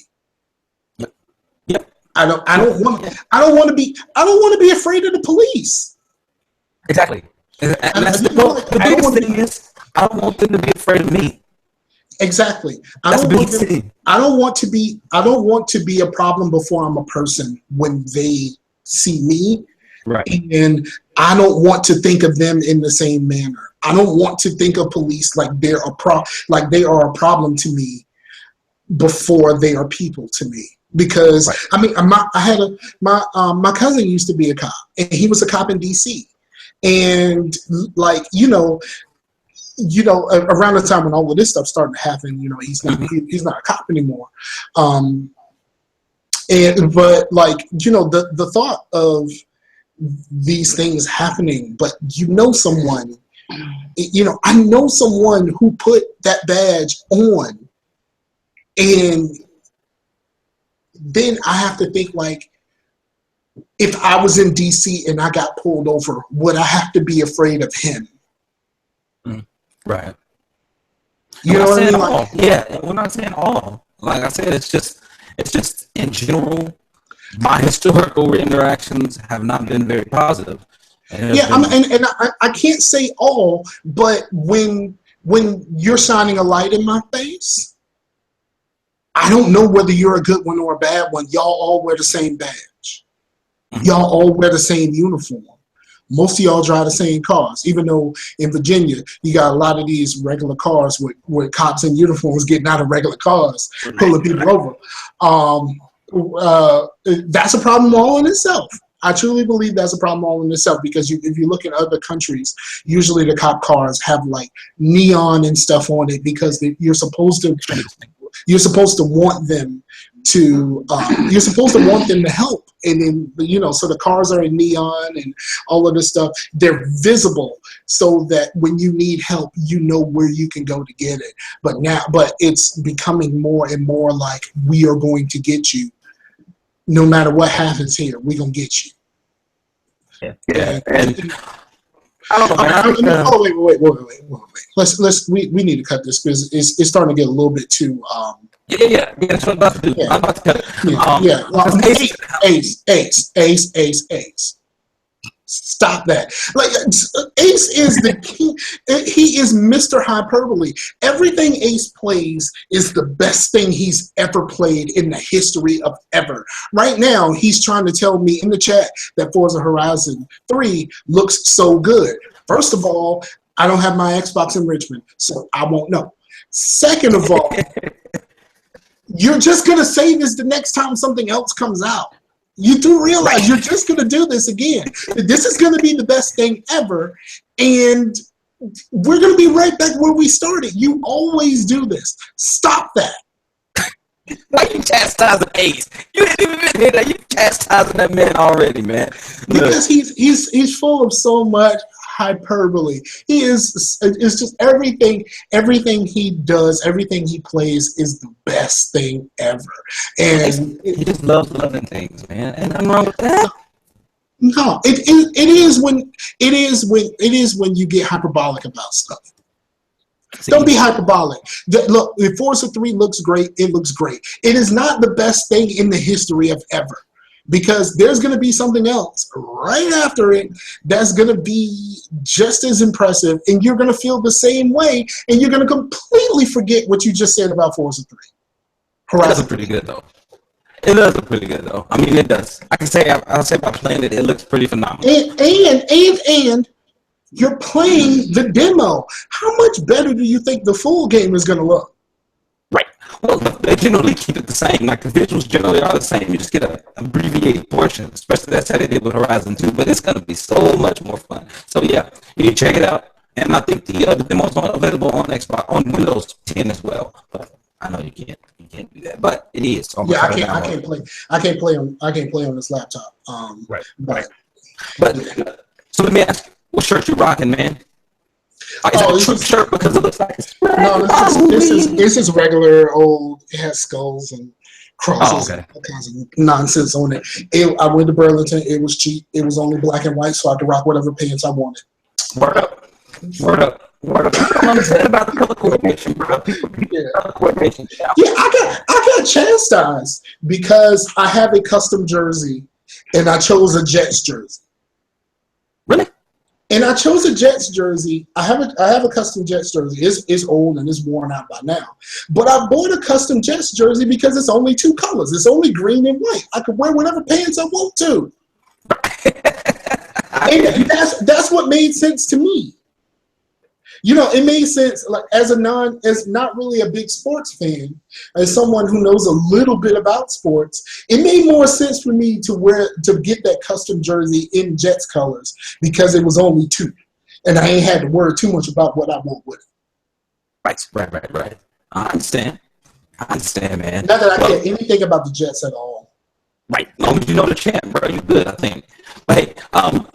Yep. I don't want to be afraid of the police. Exactly. And that's the biggest thing is I don't want them to be afraid of me. Exactly. I don't want to be a problem before I'm a person when they see me. Right. And I don't want to think of them in the same manner. I don't want to think of police like they are a problem to me before they are people to me. Because right. I mean, my cousin used to be a cop, and he was a cop in DC, and like around the time when all of this stuff started to happen, he's not a cop anymore. But the thought of these things happening, but someone, I know someone who put that badge on, and then I have to think like, if I was in DC and I got pulled over, would I have to be afraid of him? Right. You know what I mean? Like, yeah, we're not saying all. Like I said, it's just in general, my historical interactions have not been very positive. Yeah, I can't say all, but when you're shining a light in my face, I don't know whether you're a good one or a bad one. Y'all all wear the same badge. Y'all all wear the same uniform. Most of y'all drive the same cars, even though in Virginia, you got a lot of these regular cars with cops in uniforms getting out of regular cars, pulling people over. That's a problem all in itself. I truly believe that's a problem all in itself, because if you look at other countries, usually the cop cars have like neon and stuff on it, because you're supposed to want them to help, and then so the cars are in neon and all of this stuff. They're visible so that when you need help, you know where you can go to get it. But it's becoming more and more like, we are going to get you. No matter what happens here, we're gonna get you. Yeah. And I don't know. Wait. We need to cut this, because it's starting to get a little bit too. Yeah. That's what I'm about to do. I'm about to cut it. Ace. Stop that. Like, Ace is the king. He is Mr. Hyperbole. Everything Ace plays is the best thing he's ever played in the history of ever. Right now, he's trying to tell me in the chat that Forza Horizon 3 looks so good. First of all, I don't have my Xbox in Richmond, so I won't know. Second of all, you're just going to say this the next time something else comes out. You do realize you're just going to do this again. This is going to be the best thing ever, and we're going to be right back where we started. You always do this. Stop that. Why you chastising Ace? You didn't even admit that. You chastising that man already, man. Because he's full of so much hyperbole. It's just everything he does, everything he plays is the best thing ever. And he just loves loving things, man. And nothing wrong with that. No, it is when you get hyperbolic about stuff. Don't be hyperbolic. Look, if Forza 3 looks great, it looks great. It is not the best thing in the history of ever, because there's going to be something else right after it that's going to be just as impressive, and you're going to feel the same way, and you're going to completely forget what you just said about Forza 3. It does look pretty good, though. It does look pretty good, though. I mean, it does. I'll say by playing it, it looks pretty phenomenal. And you're playing the demo. How much better do you think the full game is going to look? Right. Well, they generally keep it the same. Like, the visuals generally are the same. You just get an abbreviated portion, especially that's how they did with Horizon 2. But it's going to be so much more fun. So, yeah, you can check it out. And I think the demo is available on Xbox, on Windows 10 as well. But I know you can't do that, but it is. So yeah, I can't play on this laptop. Right. But so let me ask you, what shirt you rocking, man? Is it a shirt because it looks like it's this is regular old. It has skulls and crosses and all kinds of nonsense on it. I went to Burlington. It was cheap. It was only black and white, so I could rock whatever pants I wanted. Word up. I don't understand about the color coordination, bro. Color coordination. Yeah, I got chastised because I have a custom jersey, and I chose a Jets jersey. Really? And I chose a Jets jersey. I have a custom Jets jersey. It's old and it's worn out by now. But I bought a custom Jets jersey because it's only two colors. It's only green and white. I could wear whatever pants I want to. And that's what made sense to me. You know, it made sense, like, as not really a big sports fan, as someone who knows a little bit about sports, it made more sense for me to get that custom jersey in Jets colors because it was only two, and I ain't had to worry too much about what I want with it. Right. I understand, man. Not that I care anything about the Jets at all. Right, as long as you know the champ, bro, you're good, I think. But hey, I'm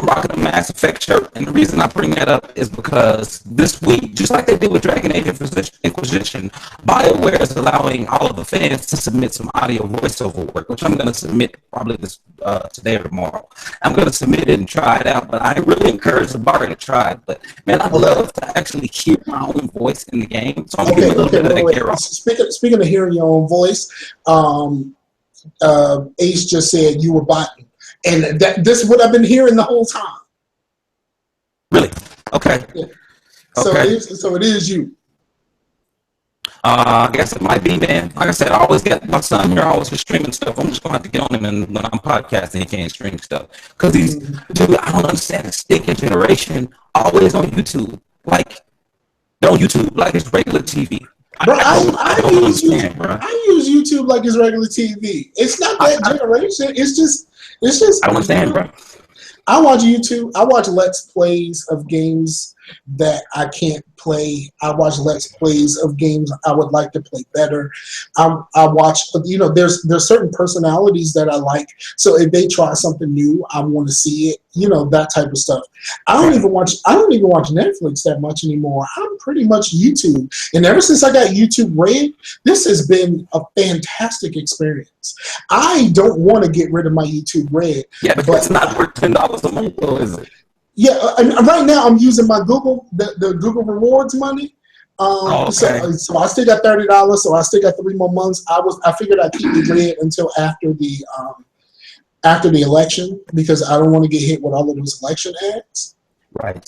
rocking a Mass Effect shirt, and the reason I bring that up is because this week, just like they did with Dragon Age Inquisition, BioWare is allowing all of the fans to submit some audio voiceover work, which I'm going to submit probably this today or tomorrow. I'm going to submit it and try it out, but I really encourage the bar to try it. But man, I'd love to actually hear my own voice in the game, so I'm giving a little bit of that gear off. Speaking of hearing your own voice, Ace just said you were botting. And this is what I've been hearing the whole time. Really? Okay. Yeah. So Okay. it is you. I guess it might be, man. Like I said, I always get my son here always is streaming stuff. I'm just gonna have to get on him, and when I'm podcasting, he can't stream stuff because he's dude. I don't understand the sticking generation always on YouTube. Like they're on YouTube like it's regular TV. Bro, I don't understand, bro. I use YouTube like it's regular TV. It's not that generation. It's just I don't understand, bro. I watch YouTube. I watch Let's Plays of games that I can't play. I watch Let's Plays of games I would like to play better. I watch, there's certain personalities that I like. So if they try something new, I want to see it. That type of stuff. I don't even watch Netflix that much anymore. I'm pretty much YouTube. And ever since I got YouTube Red, this has been a fantastic experience. I don't want to get rid of my YouTube Red. Yeah, but it's not worth $10 a month, though, is it? Yeah, and right now I'm using my the Google Rewards money. Okay. So I still got $30. So I still got 3 more months. I figured I'd keep it red until after the election because I don't want to get hit with all of those election ads. Right.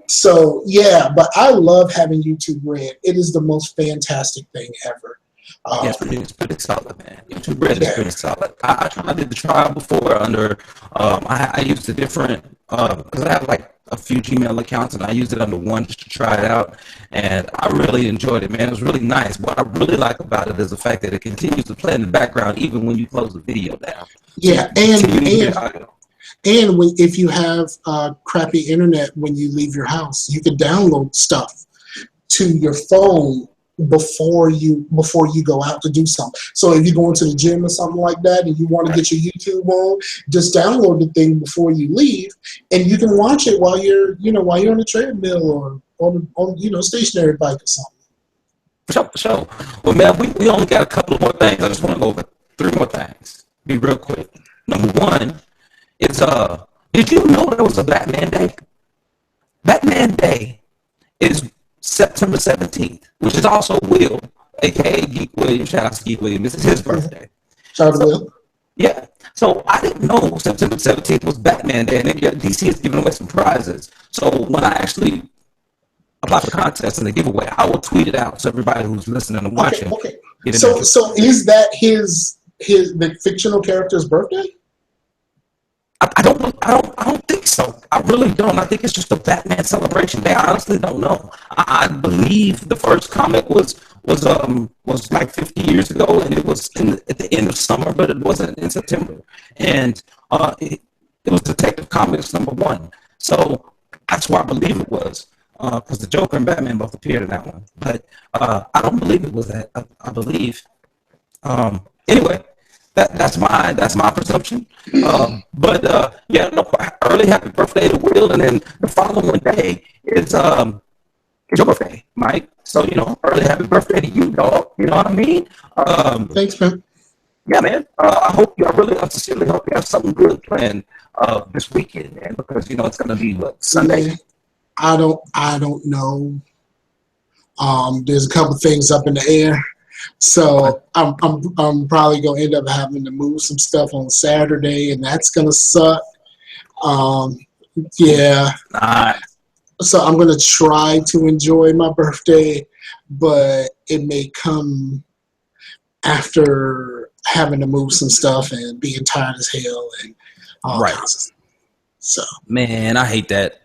So yeah, but I love having YouTube Red. It is the most fantastic thing ever. Yeah, it's pretty solid, man. YouTube Red is pretty solid. I did the trial before under. I used a different because I have like a few Gmail accounts and I used it under one just to try it out, and I really enjoyed it, man. It was really nice. What I really like about it is the fact that it continues to play in the background even when you close the video down. Yeah, and if you have crappy internet when you leave your house, you can download stuff to your phone before you go out to do something. So if you're going to the gym or something like that and you want to get your YouTube on, just download the thing before you leave, and you can watch it while you're on a treadmill or on stationary bike or something. For sure. Well, man, we only got a couple of more things. I just want to go over 3 more things. Be real quick. Number 1 is did you know there was a Batman Day? Batman Day is September 17th, which is also Will, aka Geek William. Shout out to Geek William. This is his birthday. Shout out to Will. Yeah. So I didn't know September 17th was Batman Day, and DC is giving away some prizes. So when I actually apply for the contest and the giveaway, I will tweet it out so everybody who's listening and watching. Okay. So is that the fictional character's birthday? I don't think so. I really don't. I think it's just a Batman celebration day. I honestly don't know. I believe the first comic was like 50 years ago, and it was at the end of summer, but it wasn't in September. And it was Detective Comics #1. So that's why I believe it was, because the Joker and Batman both appeared in that one. But I don't believe it was that. I believe. Anyway. That's my presumption. Early happy birthday to Will, and then the following day is your birthday, Mike. So early happy birthday to you, dog. You know what I mean? Thanks, man. Yeah, man. I sincerely hope you have something good planned this weekend, man, because it's gonna be Sunday. Man, I don't know. There's a couple things up in the air. So I'm probably gonna end up having to move some stuff on Saturday, and that's gonna suck. Yeah. So I'm gonna try to enjoy my birthday, but it may come after having to move some stuff and being tired as hell and all right. kinds of stuff. So man, I hate that.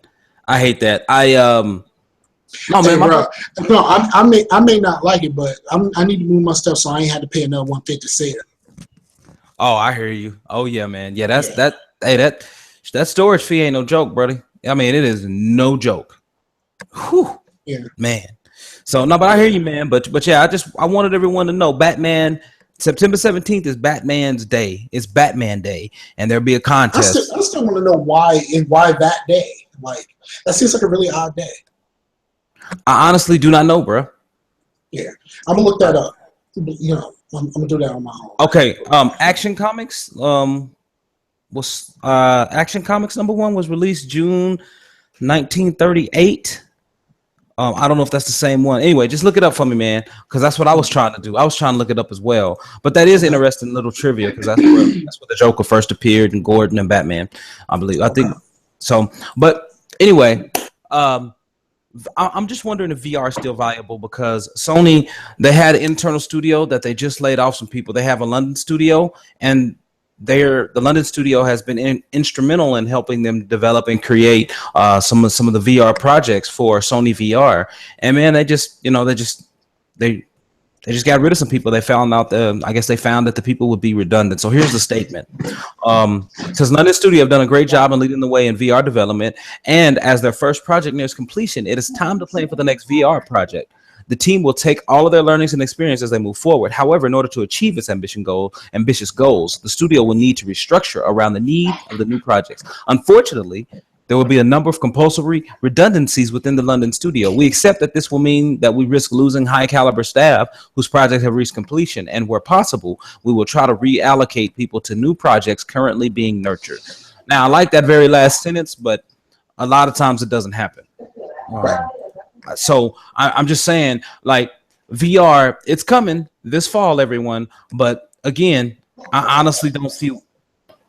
No, hey, man, bro. No, I may not like it, but I need to move my stuff so I ain't had to pay another $150 cent. Oh, I hear you. Oh yeah, man. Yeah, that. Hey, that storage fee ain't no joke, buddy. I mean, it is no joke. Whew. Yeah, man. So no, but I hear you, man. But yeah, I wanted everyone to know Batman. September 17th is Batman's day. It's Batman Day, and there'll be a contest. I still want to know why that day. Like that seems like a really odd day. I honestly do not know, bro. Yeah, I'm gonna look that up. I'm gonna do that on my own. Okay. Action Comics. Was Action Comics #1 was released June 1938. I don't know if that's the same one. Anyway, just look it up for me, man, because that's what I was trying to do. I was trying to look it up as well. But that is interesting little trivia because that's where the Joker first appeared and Gordon and Batman, I believe. I think so. But Anyway, I'm just wondering if VR is still viable because Sony, they had an internal studio that they just laid off some people. They have a London studio, and the London studio has been instrumental in helping them develop and create some of the VR projects for Sony VR. And man, they just got rid of some people. They found out I guess they found that the people would be redundant. So here's the statement. Says London Studio have done a great job in leading the way in VR development. And as their first project nears completion, it is time to plan for the next VR project. The team will take all of their learnings and experience as they move forward. However, in order to achieve its ambitious goals, the studio will need to restructure around the need of the new projects. Unfortunately, there will be a number of compulsory redundancies within the London studio. We accept that this will mean that we risk losing high caliber staff whose projects have reached completion, and where possible, we will try to reallocate people to new projects currently being nurtured. Now, I like that very last sentence, but a lot of times it doesn't happen. So I'm just saying, like, VR, it's coming this fall, everyone. But again, I honestly don't see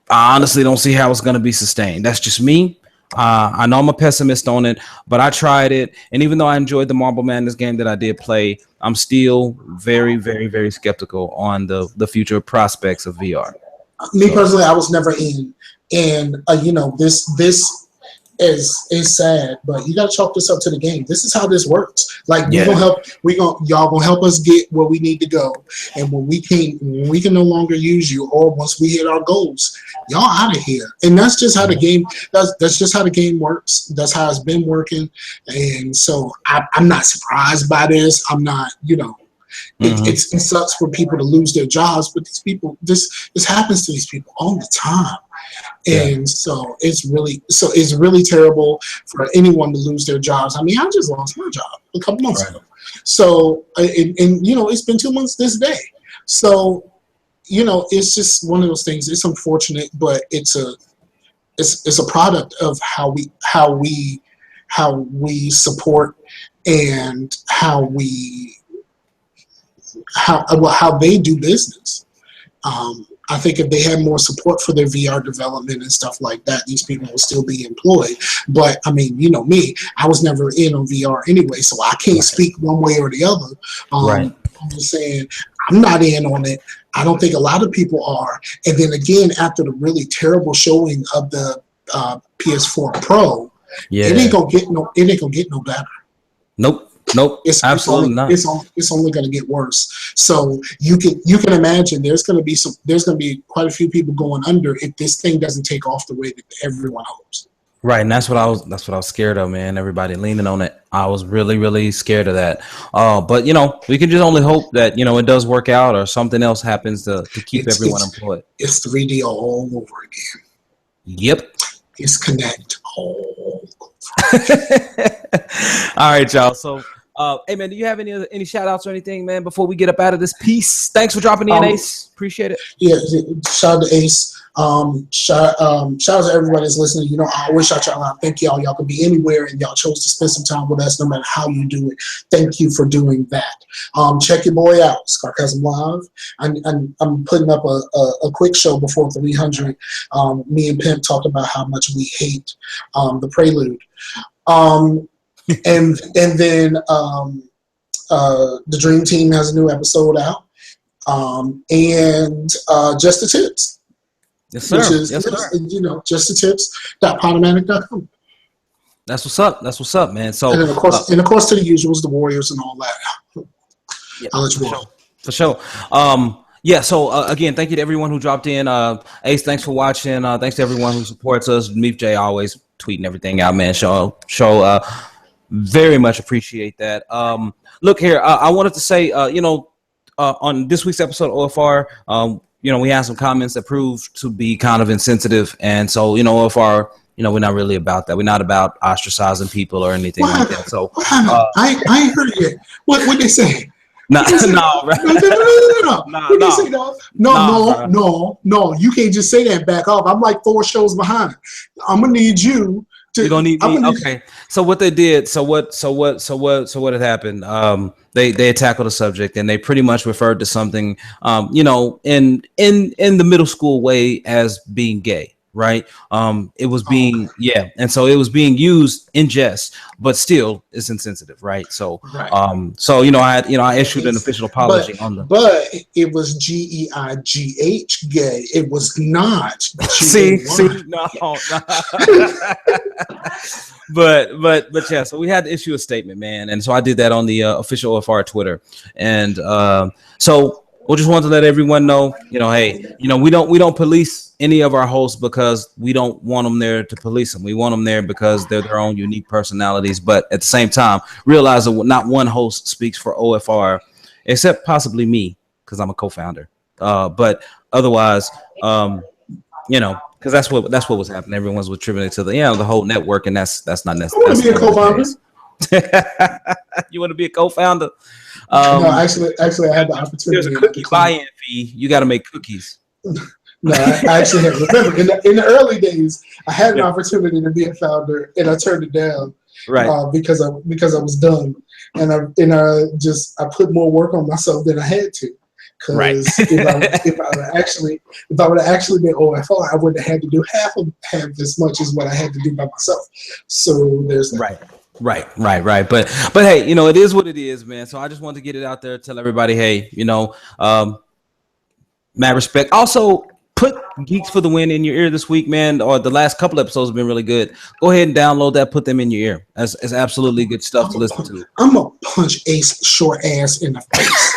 how it's going to be sustained. That's just me. I know I'm a pessimist on it, but I tried it, and even though I enjoyed the Marble Madness game that I did play, I'm still very, very, very skeptical on the future prospects of VR. Me personally, I was never in, and this is sad, but you gotta chalk this up to the game. This is how this works. Like y'all gonna help us get where we need to go, and when we can no longer use you, or once we hit our goals, y'all out of here. And that's just how the game. That's just how the game works. That's how it's been working, and so I'm not surprised by this. I'm not, It sucks for people to lose their jobs, but these people, this happens to these people all the time. And so it's really terrible for anyone to lose their jobs. I mean, I just lost my job a couple months ago. So, and it's been 2 months this day. So, it's just one of those things. It's unfortunate, but it's a product of how we support and how they do business. I think if they had more support for their VR development and stuff like that, these people will still be employed. But I mean, me, I was never in on VR anyway, so I can't speak one way or the other. I'm just saying I'm not in on it. I don't think a lot of people are. And then again, after the really terrible showing of the PS4 Pro, it ain't gonna get no better. Nope, absolutely not. It's only going to get worse. So you can imagine there's going to be quite a few people going under if this thing doesn't take off the way that everyone hopes. Right, and that's what I was scared of, man. Everybody leaning on it. I was really, really scared of that. But we can just only hope that it does work out, or something else happens to keep everyone employed. It's 3D all over again. Yep. It's Connect all over. All right, y'all. So, hey, man, do you have any shout outs or anything, man, before we get up out of this piece? Thanks for dropping in, Ace. Appreciate it. Yeah, shout out to Ace. Shout out to everybody that's listening. I always shout y'all out. Thank y'all. Y'all can be anywhere, and y'all chose to spend some time with us no matter how you do it. Thank you for doing that. Check your boy out, Scarcasm Live. I'm putting up a quick show before 300. Me and Pimp talked about how much we hate the Prelude. And then the Dream Team has a new episode out. And Just the Tips. Yes, sir. Yes, sir. Just the Tips.podomatic.com. That's what's up, man. So, and of course, to the usuals, the Warriors and all that. I'll let you go. For sure. So again, thank you to everyone who dropped in. Ace, thanks for watching. Thanks to everyone who supports us. Meef J always tweeting everything out, man. Show very much appreciate that. Look here, I wanted to say, on this week's episode of OFR, we had some comments that proved to be kind of insensitive, and so OFR, we're not really about that. We're not about ostracizing people or anything like that. So I ain't heard it yet. What they say? No. You can't just say that. Back off. I'm like 4 shows behind. I'm gonna need you. You're gonna need me. Okay. So what they did? So what had happened? They tackled a subject, and they pretty much referred to something, in the middle school way as being gay, right? It was being and so it was being used in jest, but still it's insensitive, right? So so I issued an official apology on the but it was GEIGH gay. It was not see no. but yeah, so we had to issue a statement, man, and so I did that on the official OFR Twitter, and so we just want to let everyone know, hey, we don't police any of our hosts because we don't want them there to police them. We want them there because they're their own unique personalities, but at the same time, realize that not one host speaks for OFR, except possibly me, because I'm a co-founder. But otherwise, because that's what was happening. Everyone was attributing to the whole network, and that's not necessary. I want to be a co-founder. You want to be a co-founder? No, actually, I had the opportunity. There's a cookie buy-in fee. You got to make cookies. No, I actually had. Remember, in the early days, I had an opportunity to be a founder, and I turned it down, right? Because I was dumb, and I put more work on myself than I had to. Because if I would have actually been OFR, I wouldn't have had to do half as much as what I had to do by myself. So there's that. Right. But hey, it is what it is, man. So I just wanted to get it out there, tell everybody, hey, mad respect. Also, put Geeks for the Win in your ear this week, man. Or the last couple episodes have been really good. Go ahead and download that, put them in your ear. It's absolutely good stuff to listen to. I'm gonna punch Ace short ass in the face.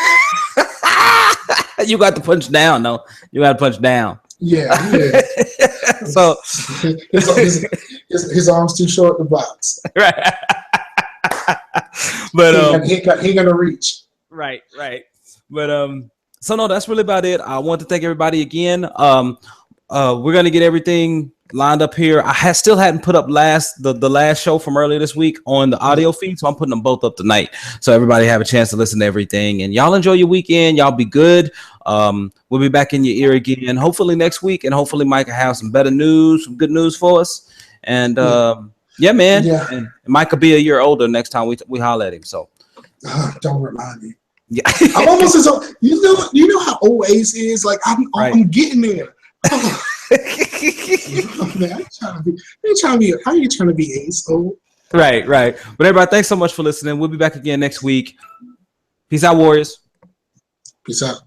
You got to punch down, though. You got to punch down. Yeah. So his arms too short to box. Right. But he gonna reach. Right. But so no, that's really about it. I want to thank everybody again. We're gonna get everything lined up here. I still hadn't put up the last show from earlier this week on the audio feed, so I'm putting them both up tonight, so everybody have a chance to listen to everything. And y'all enjoy your weekend. Y'all be good. We'll be back in your ear again, hopefully next week, and hopefully Mike will have some better news, some good news for us. And man, and Mike will be a year older next time we holler at him. So don't remind me. Yeah, I'm almost as old. You know how old Ace is. Like I'm getting there. Man, how are you trying to be Ace? Oh. Right. But everybody, thanks so much for listening. We'll be back again next week. Peace out, Warriors. Peace out.